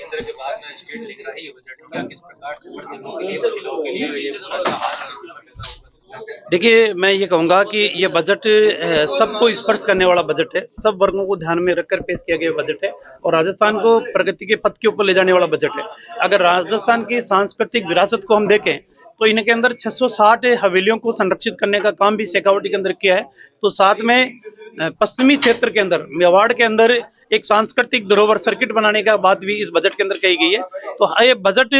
केंद्र के बाद में स्टेट लिख रहा है ये बजट, क्या किस प्रकार से वर्गों के लिए, महिलाओं के लिए ये देखिए, मैं ये कहूँगा कि ये बजट सबको स्पर्श करने वाला बजट है। सब वर्गों को ध्यान में रखकर पेश किया गया बजट है और राजस्थान को प्रगति के पथ के ऊपर ले जाने वाला बजट है। अगर राजस्थान की सांस्कृतिक विरासत को हम देखें तो इनके अंदर 660 हवेलियों को संरक्षित करने का काम भी शेखावटी के अंदर किया है। तो साथ में पश्चिमी क्षेत्र के अंदर, मेवाड़ के अंदर एक सांस्कृतिक धरोहर सर्किट बनाने का बात भी इस बजट के अंदर कही गई है। तो ये बजट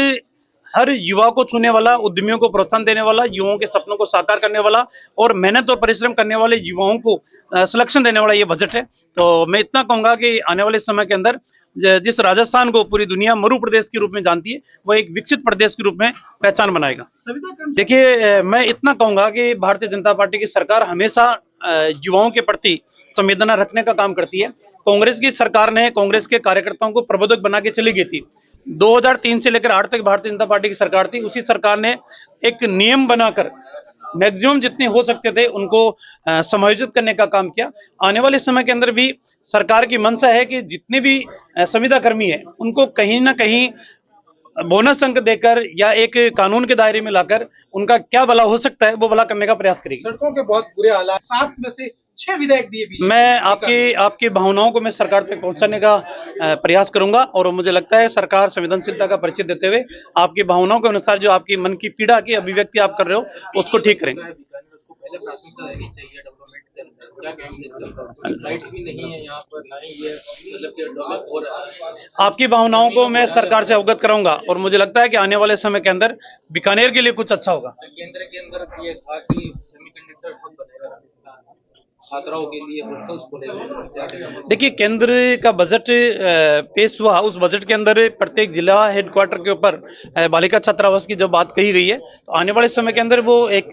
हर युवा को छूने वाला, उद्यमियों को प्रोत्साहन देने वाला, युवाओं के सपनों को साकार करने वाला और मेहनत और परिश्रम करने वाले युवाओं को संरक्षण देने वाला ये बजट है। तो मैं इतना कहूंगा कि आने वाले समय के अंदर जिस राजस्थान को पूरी दुनिया मरु प्रदेश के रूप में जानती है, वो एक विकसित प्रदेश के रूप में पहचान बनाएगा। देखिए, मैं इतना कहूंगा कि भारतीय जनता पार्टी की सरकार हमेशा युवाओं के प्रति संवेदना रखने का काम करती है। कांग्रेस की सरकार ने कांग्रेस के कार्यकर्ताओं को प्रबोधक बना के चली गई थी। 2003 से लेकर 8 तक भारतीय जनता पार्टी की सरकार थी। उसी सरकार ने एक नियम बनाकर मैक्सिमम जितने हो सकते थे उनको समायोजित करने का काम किया। आने वाले समय के अंदर भी सरकार की मंशा है कि जितने भी संविदा कर्मी है उनको कहीं ना कहीं बोनस अंक देकर या एक कानून के दायरे में लाकर उनका क्या भला हो सकता है वो भला करने का प्रयास करेगी। सड़कों के बहुत बुरे हालात, 7 में से 6 विधायक दिए बीजेपी। मैं आपकी भावनाओं को मैं सरकार तक पहुंचाने का प्रयास करूंगा और मुझे लगता है सरकार संवेदनशीलता का परिचय देते हुए आपकी भावनाओं के अनुसार जो आपकी मन की पीड़ा की अभिव्यक्ति आप कर रहे हो उसको ठीक करेंगे। पहले प्राथमिकता देनी चाहिए डेवलपमेंट के अंदर, क्या कहेंगे? लाइट भी नहीं है यहाँ पर, ना ही ये मतलब कि डेवलप हो रहा है। आपकी भावनाओं को मैं सरकार से अवगत कराऊंगा और मुझे लगता है कि आने वाले समय के अंदर बीकानेर के लिए कुछ अच्छा होगा। केंद्र के अंदर ये था कि सेमीकंडक्टर हब बनेगा छात्राओं के लिए, हॉस्टल्स खुलेंगे। देखिए, केंद्र का बजट पेश हुआ, उस बजट के अंदर प्रत्येक जिला हेडक्वार्टर के ऊपर बालिका छात्रावास की जब बात कही गई है तो आने वाले समय के अंदर वो एक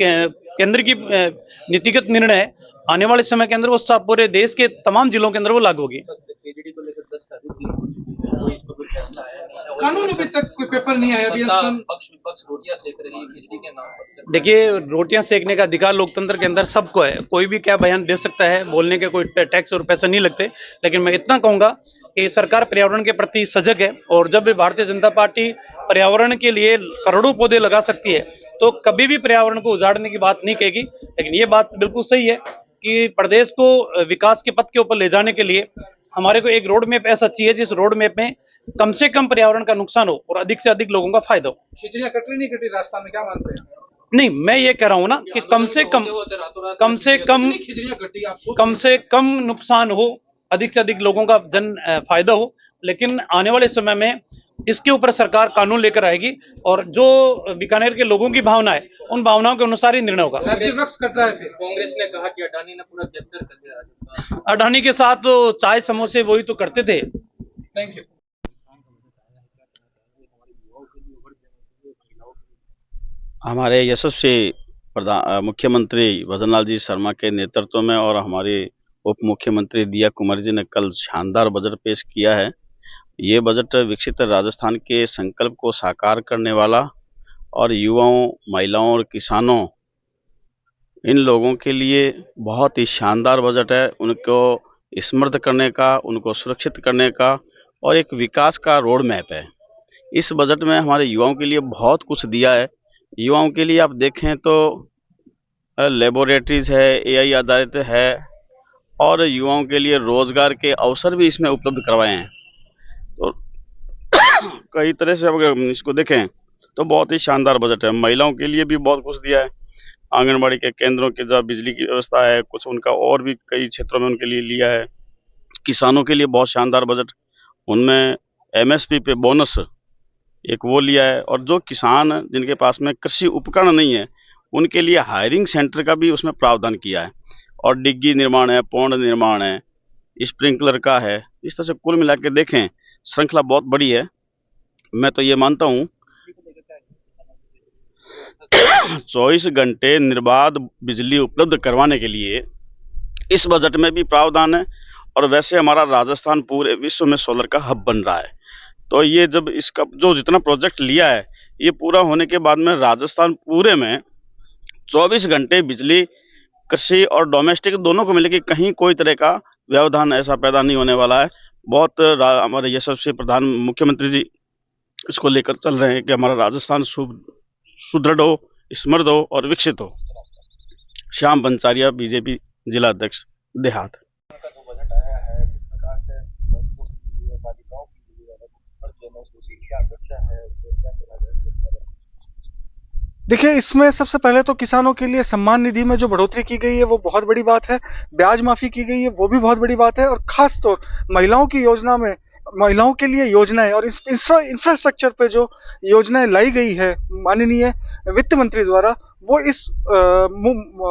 केंद्र की नीतिगत निर्णय है। आने वाले समय के अंदर वो सब पूरे देश के तमाम जिलों के अंदर वो लागू होगी। केजड़ी को लेकर 10 से अधिक दिन हो चुके हैं, कोई इस पर कोई फैसला आया नहीं। कानून अभी तक कोई पेपर नहीं आया। पक्ष विपक्ष रोटियां सेक रही है केजड़ी के नाम पर। देखिए, रोटियां सेकने का अधिकार लोकतंत्र के अंदर सबको है। कोई भी क्या बयान दे सकता है, बोलने के कोई टैक्स और पैसा नहीं लगते। लेकिन मैं इतना कहूंगा कि सरकार पर्यावरण के प्रति सजग है और जब भी भारतीय जनता पार्टी पर्यावरण के लिए करोड़ों पौधे लगा सकती है तो कभी भी पर्यावरण को उजाड़ने की बात नहीं कहेगी। लेकिन ये बात बिल्कुल सही है कि प्रदेश को विकास के पथ के ऊपर ले जाने के लिए हमारे को एक रोड मैप ऐसा चाहिए जिस रोड मैप में कम से कम पर्यावरण का नुकसान हो और अधिक से अधिक लोगों का फायदा हो। खिचड़ियां कट रही नहीं कटी रास्ता में, क्या मानते हैं? नहीं, मैं ये कह रहा हूं ना कि कम से कम नुकसान हो, अधिक से अधिक लोगों का फायदा हो। लेकिन आने वाले समय में इसके ऊपर सरकार कानून लेकर आएगी और जो बीकानेर के लोगों की भावना है उन भावनाओं के अनुसार ही निर्णय होगा। राज्य वृक्ष कट रहा है। फिर कांग्रेस ने कहा कि अडानी ने पूरा कैप्चर कर दिया राजस्थान। अडानी के साथ तो चाय समोसे वही तो करते थे। Thank you. हमारे यशस्वी मुख्यमंत्री भजनलाल जी शर्मा के नेतृत्व में और हमारे उप मुख्यमंत्री दिया कुमार जी ने कल शानदार बजट पेश किया है। ये बजट विकसित राजस्थान के संकल्प को साकार करने वाला और युवाओं, महिलाओं और किसानों, इन लोगों के लिए बहुत ही शानदार बजट है। उनको समृद्ध करने का, उनको सुरक्षित करने का और एक विकास का रोड मैप है। इस बजट में हमारे युवाओं के लिए बहुत कुछ दिया है। युवाओं के लिए आप देखें तो लेबोरेटरीज है, AI आधारित है और युवाओं के लिए रोजगार के अवसर भी इसमें उपलब्ध करवाए हैं। तो कई तरह से अगर इसको देखें तो बहुत ही शानदार बजट है। महिलाओं के लिए भी बहुत कुछ दिया है। आंगनबाड़ी के केंद्रों के जो बिजली की व्यवस्था है, कुछ उनका और भी कई क्षेत्रों में उनके लिए लिया है। किसानों के लिए बहुत शानदार बजट, उनमें MSP पे बोनस एक वो लिया है और जो किसान जिनके पास में कृषि उपकरण नहीं है उनके लिए हायरिंग सेंटर का भी उसमें प्रावधान किया है। और डिग्गी निर्माण है, पौंड निर्माण है, स्प्रिंकलर का है। इस तरह से कुल मिला के देखें श्रृंखला बहुत बड़ी है। मैं तो ये मानता हूँ 24 घंटे निर्बाध बिजली उपलब्ध करवाने के लिए इस बजट में भी प्रावधान है। और वैसे हमारा राजस्थान पूरे विश्व में सोलर का हब बन रहा है। तो ये जब इसका जो जितना प्रोजेक्ट लिया है ये पूरा होने के बाद में राजस्थान पूरे में 24 घंटे बिजली, कृषि और डोमेस्टिक दोनों को मिलेगी। कहीं कोई तरह का व्यवधान ऐसा पैदा नहीं होने वाला है। बहुत हमारे यशस्वी मुख्यमंत्री जी इसको लेकर चल रहे हैं कि हमारा राजस्थान सुदृढ़ हो, समृद्ध हो और विकसित हो। श्याम बंसारिया, बीजेपी जिला अध्यक्ष देहात। देखिए, इसमें सबसे पहले तो किसानों के लिए सम्मान निधि में जो बढ़ोतरी की गई है वो बहुत बड़ी बात है। ब्याज माफी की गई है वो भी बहुत बड़ी बात है, और खास तौर महिलाओं की योजना में महिलाओं के लिए योजनाएं और इंफ्रास्ट्रक्चर पे जो योजनाएं लाई गई है माननीय वित्त मंत्री द्वारा, वो इस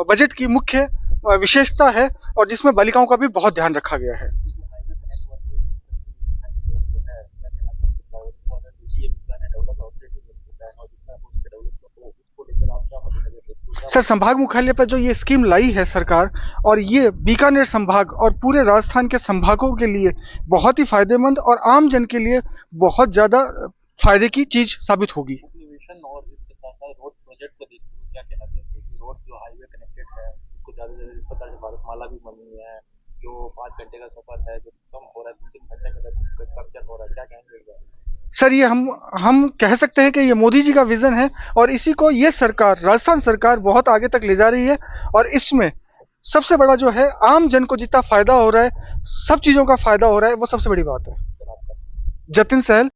बजट की मुख्य विशेषता है, और जिसमें बालिकाओं का भी बहुत ध्यान रखा गया है। सर, संभाग मुख्यालय पर जो ये स्कीम लाई है सरकार, और ये बीकानेर संभाग और पूरे राजस्थान के संभागों के लिए बहुत ही फायदेमंद और आम जन के लिए बहुत ज्यादा फायदे की चीज साबित होगी। विशन और इसके साथ साथ रोड प्रोजेक्ट को देखते हुए क्या कहना चाहते हैं कि रोड जो हाईवे कनेक्टेड है उसको ज्यादा से ज्यादा, इस प्रकार से भारतमाला भी बनी है, जो 5 घंटे का सफर है जो कम हो रहा है, 3 घंटे के अंदर कैप्चर हो रहा है, क्या कहेंगे? सर, ये हम कह सकते हैं कि ये मोदी जी का विजन है, और इसी को ये सरकार, राजस्थान सरकार बहुत आगे तक ले जा रही है, और इसमें सबसे बड़ा जो है आम जन को जितना फायदा हो रहा है, सब चीजों का फायदा हो रहा है, वो सबसे बड़ी बात है। जतिन सहल।